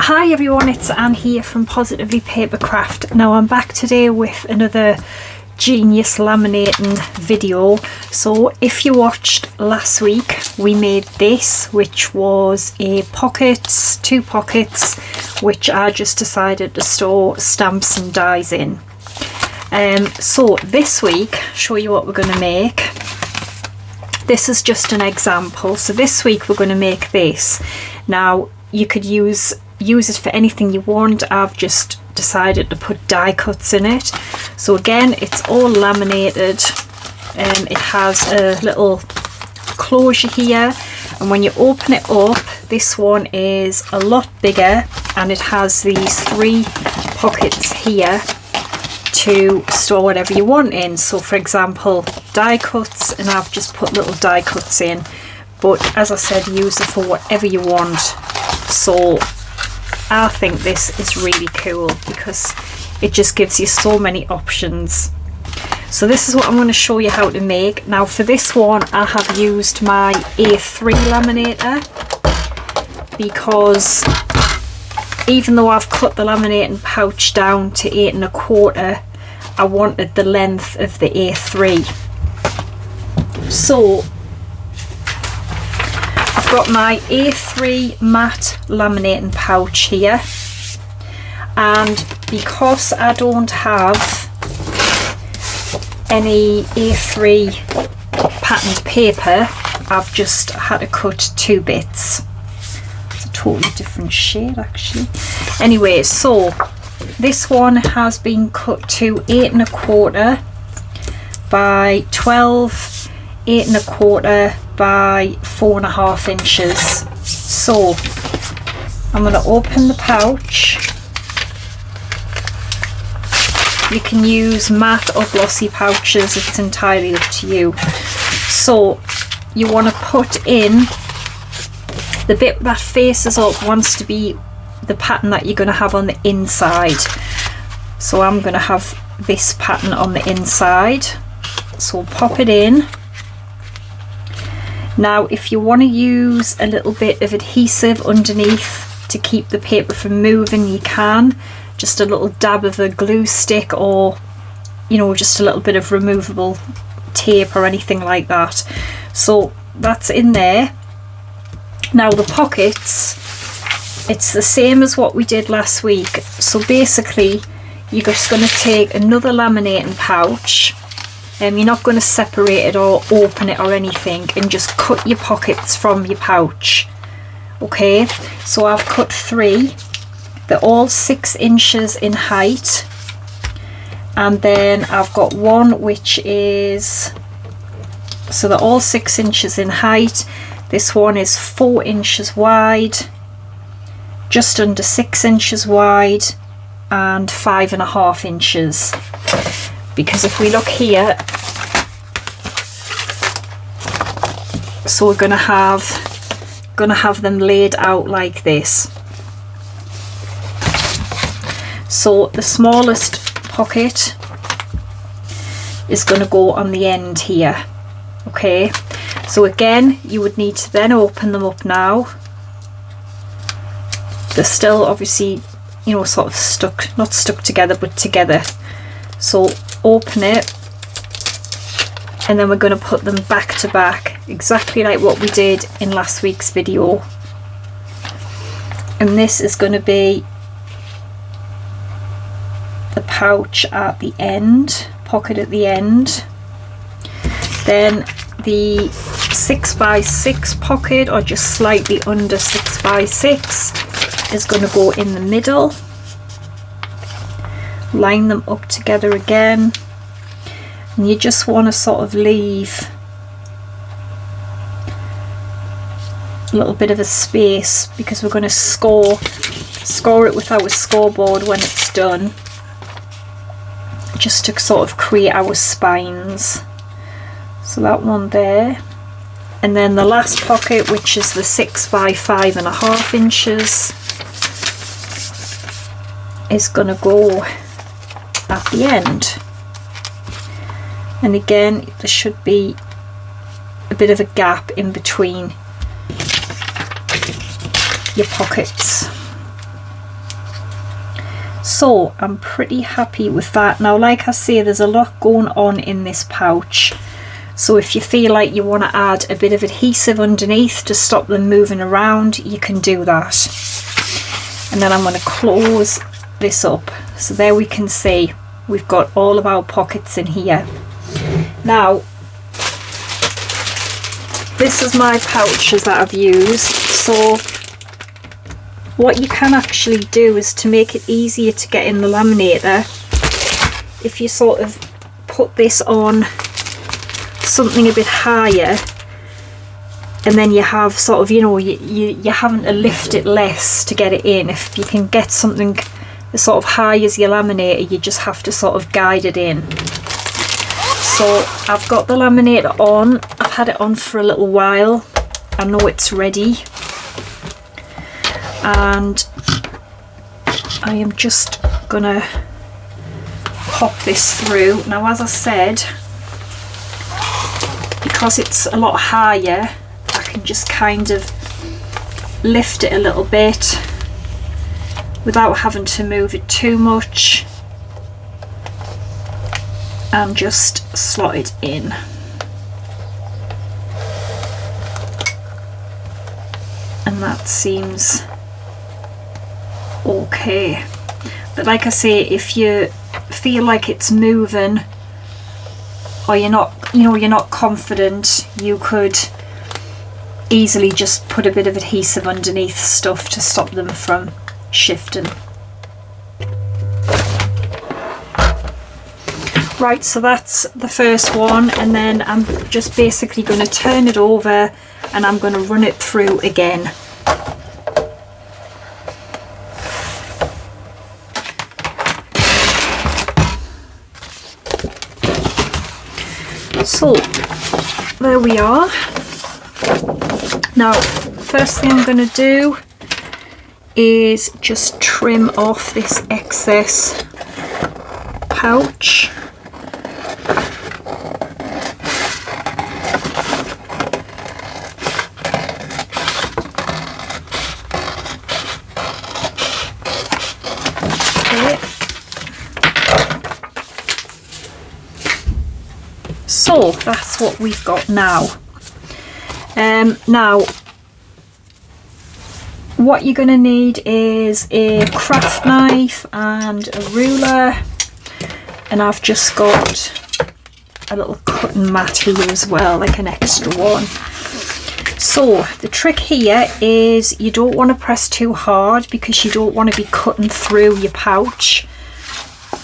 Hi everyone, it's Anne here from Positively Papercraft. Now I'm back today with another genius laminating video. So if you watched last week, we made this, which was two pockets, which I just decided to store stamps and dies in. So this week, show you what we're going to make. This is just an example. So this week we're going to make this. Now you could use it for anything you want. I've just decided to put die cuts in it. So again, it's all laminated. It has a little closure here, and when you open it up, this one is a lot bigger, and it has these three pockets here to store whatever you want in. So for example, die cuts, and I've just put little die cuts in, but as I said, use it for whatever you want. So I think this is really cool because it just gives you so many options. So this is what I'm going to show you how to make. Now for this one, I have used my A3 laminator, because even though I've cut the laminating pouch down to 8 1/4, I wanted the length of the A3. So I've got my A3 matte laminating pouch here, and because I don't have any A3 patterned paper, I've just had to cut 2 bits. It's a totally different shade actually. Anyway, so this one has been cut to 8 1/4 by 12, 8 1/4 by 4 1/2 inches. So I'm going to open the pouch. You can use matte or glossy pouches, it's entirely up to you. So you want to put in the bit that faces up, wants to be the pattern that you're going to have on the inside. So I'm going to have this pattern on the inside, so pop it in. Now if you want to use a little bit of adhesive underneath to keep the paper from moving, you can. Just a little dab of a glue stick, or just a little bit of removable tape or anything like that. So that's in there. Now the pockets, it's the same as what we did last week. So basically you're just going to take another laminating pouch, and you're not going to separate it or open it or anything, and just cut your pockets from your pouch. Okay, so I've cut 3. They're all 6 inches in height, and then I've got one which is, so they're all 6 inches in height. This one is 4 inches wide, just under 6 inches wide, and 5 1/2 inches. Because if we look here, so we're gonna have them laid out like this. So the smallest pocket is going to go on the end here. Okay, so again, you would need to then open them up now. They're still obviously, sort of stuck, not stuck together, but together. So open it, and then we're going to put them back to back, exactly like what we did in last week's video. And this is going to be the pouch at the end, pocket at the end. Then the 6x6 pocket, or just slightly under 6x6, is going to go in the middle. Line them up together again, and you just want to sort of leave a little bit of a space, because we're going to score it with our scoreboard when it's done, just to sort of create our spines. So that one there, and then the last pocket, which is the 6 by 5 1/2 inches, is going to go at the end. And again, there should be a bit of a gap in between your pockets. So I'm pretty happy with that. Now, like I say, there's a lot going on in this pouch. So if you feel like you want to add a bit of adhesive underneath to stop them moving around, you can do that. And then I'm going to close this up. So there we can see we've got all of our pockets in here. Now, this is my pouches that I've used. So what you can actually do is, to make it easier to get in the laminator, if you sort of put this on something a bit higher, and then you have sort of, you know, you're having to lift it less to get it in. If you can get something as sort of high as your laminator, you just have to sort of guide it in. So I've got the laminator on. I've had it on for a little while. I know it's ready, and I am just gonna pop this through. Now, as I said, because it's a lot higher, I can just kind of lift it a little bit without having to move it too much, and just slot it in. And that seems okay. But like I say, if you feel like it's moving, or you're not, you know, you're not confident, you could easily just put a bit of adhesive underneath stuff to stop them from shifting. Right, so that's the first one, and then I'm just basically going to turn it over and I'm going to run it through again. So there we are. Now, first thing I'm going to do is just trim off this excess pouch. So that's what we've got now. Now, what you're going to need is a craft knife and a ruler, and I've just got a little cutting mat here as well, like an extra one. So the trick here is you don't want to press too hard, because you don't want to be cutting through your pouch.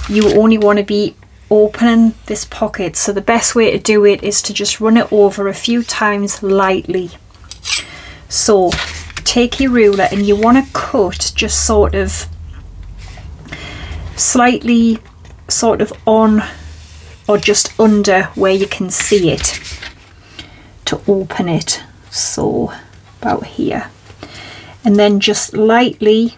You only want to be opening this pocket. So the best way to do it is to just run it over a few times lightly. So take your ruler and you want to cut just sort of slightly sort of on or just under where you can see it to open it. So about here, and then just lightly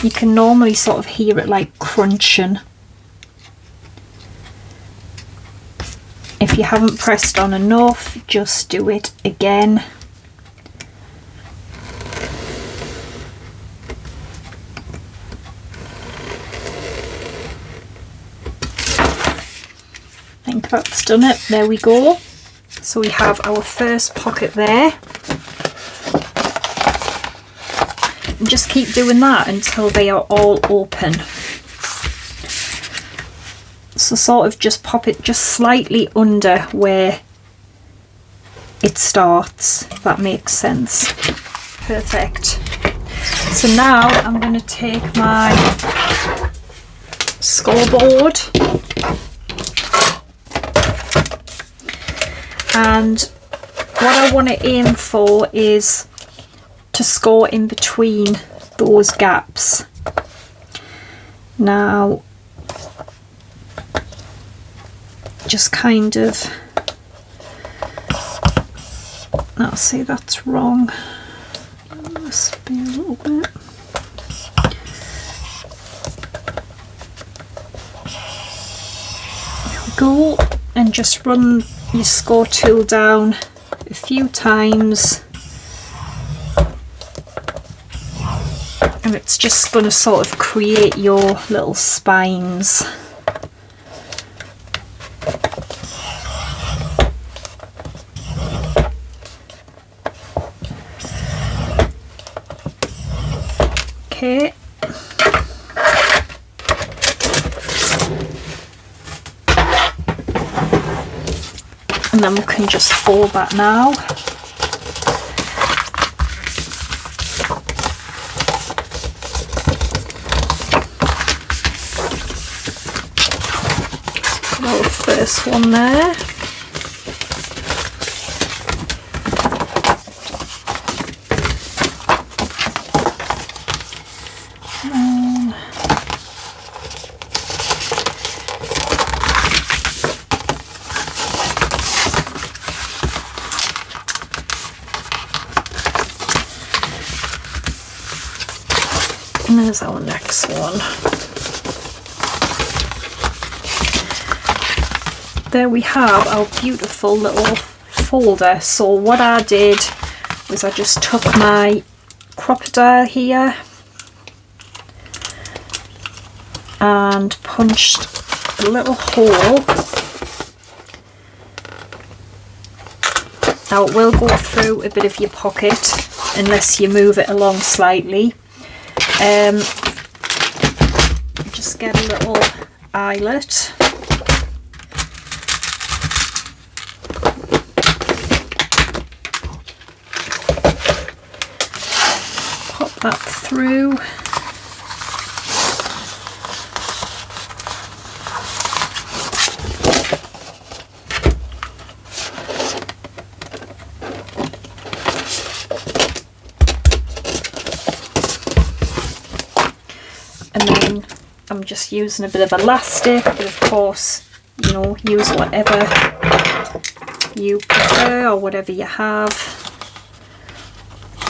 you can normally sort of hear it like crunching. If you haven't pressed on enough, just do it again. I think that's done it. There we go. So we have our first pocket there. And just keep doing that until they are all open. So sort of just pop it just slightly under where it starts, if that makes sense. Perfect. So now I'm going to take my scoreboard and what I want to aim for is to score in between those gaps. Now just kind of, I'll say that's wrong, must be a little bit. There we go. and just run your score tool down a few times, and it's just going to sort of create your little spines. Okay. And then we can just fold that now. Put our first one there. And there's our next one. There we have our beautiful little folder. So what I did was I just took my crocodile here and punched a little hole. Now it will go through a bit of your pocket unless you move it along slightly. Just get a little eyelet. Pop that through. And then I'm just using a bit of elastic, but of course, you know, use whatever you prefer or whatever you have.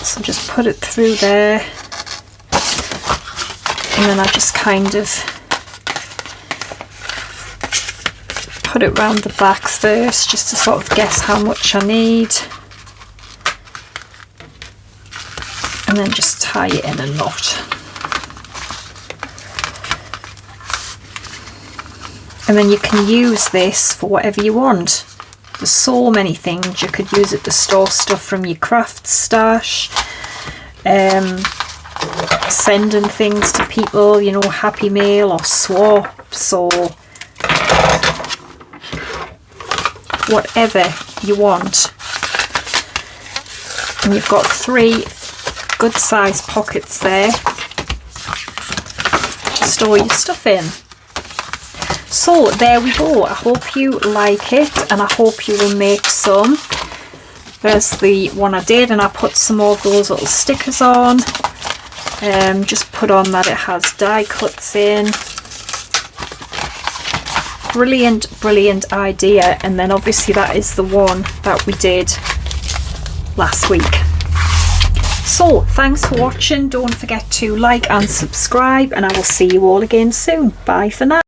So just put it through there, and then I just kind of put it round the back first, just to sort of guess how much I need, and then just tie it in a knot. And then you can use this for whatever you want. There's so many things. You could use it to store stuff from your craft stash, sending things to people, you know, Happy Mail or swaps or whatever you want. And you've got 3 good sized pockets there to store your stuff in. So there we go. I hope you like it, and I hope you will make some. There's the one I did, and I put some more of those little stickers on. Just put on that it has die cuts in. Brilliant, brilliant idea. And then obviously that is the one that we did last week. So thanks for watching. Don't forget to like and subscribe, and I will see you all again soon. Bye for now.